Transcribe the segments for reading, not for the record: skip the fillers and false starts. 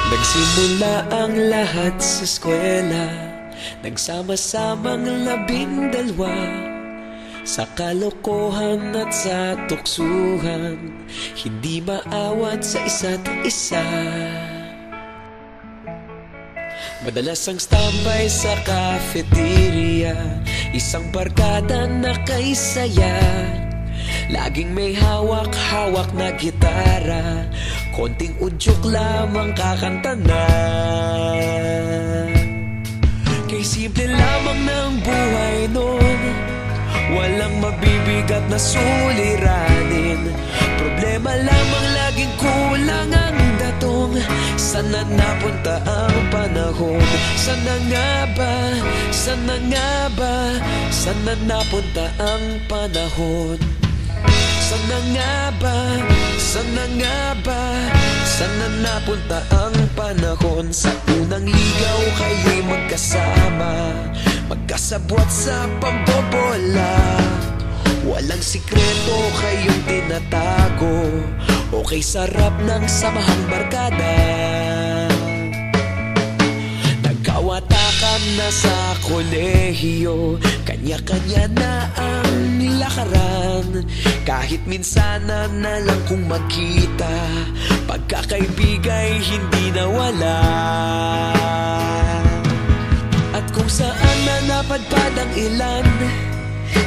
Nagsimula ang lahat sa eskwela, nagsama-samang 12 sa kalokohan at sa tuksuhan, hindi maawat sa isa't isa. Madalas ang standby sa cafeteria, isang barkada na kay saya. Laging may hawak-hawak na gitara, konting udyok lamang kakanta na. Kay simple lamang ng buhay nun, walang mabibigat na suliranin. Problema lamang laging kulang ang datong. Sana napunta ang panahon? Sana nga ba? Sana nga ba? Sana napunta ang panahon? Sana nga ba? Sana nga ba? Sana napunta ang panahon? Sa unang ligaw kayo'y magkasama, magkasabwat sa pambobola. Walang sikreto kayong tinatago, okay sarap ng samahang barkada. Nagkawatakan na sa kolehiyo, kanya-kanya na ang lakaran. Kahit minsan na lang kung magkita, pagkakaibigay hindi nawala. At kung saan na napadpad ang ilan,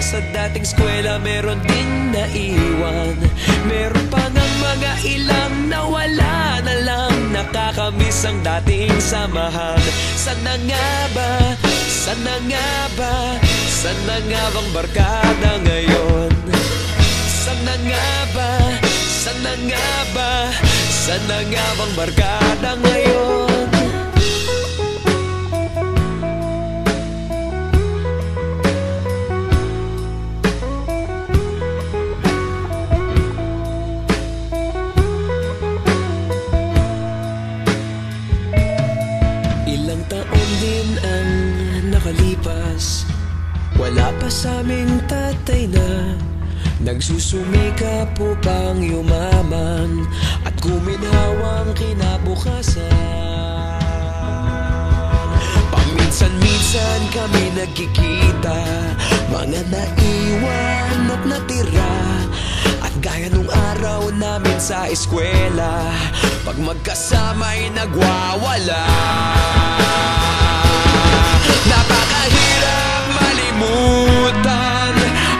sa dating eskwela meron din naiwan. Meron pa ng mga ilang nawala na lang, nakakamiss ang dating samahan. Sana nga ba? Sana nga ba? Sana nga bang barkada ngayon? Sana nga ba? Sana nga ba? Sana nga bang barkada ngayon? Ilang taon din ang nakalipas, wala pa sa aming tatay na nagsusumikap upang yumaman at guminhawang kinabukasan. Paminsan-minsan kami nagkikita, mga naiwan at natira. At gaya nung araw namin sa eskwela, pag magkasama'y nagwawala. Napakahirap malimutan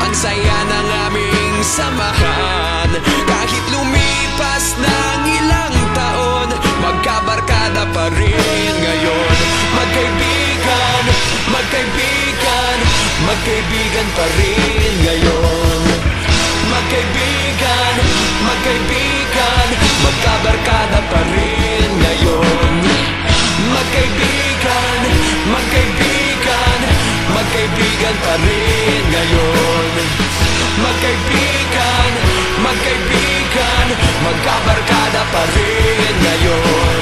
ang saya ng aming samahan. Kahit lumipas ng ilang taon, magkabarkada pa rin ngayon. Magkaibigan, magkaibigan, magkaibigan pa rin ngayon. Magkaibigan, magkaibigan, magkabarkada pa rin ngayon. Magkaibigan, magkaibigan, magkaibigan pa rin ngayon. Magkaibigan, magkaibigan, magkabarkada pa rin ngayon.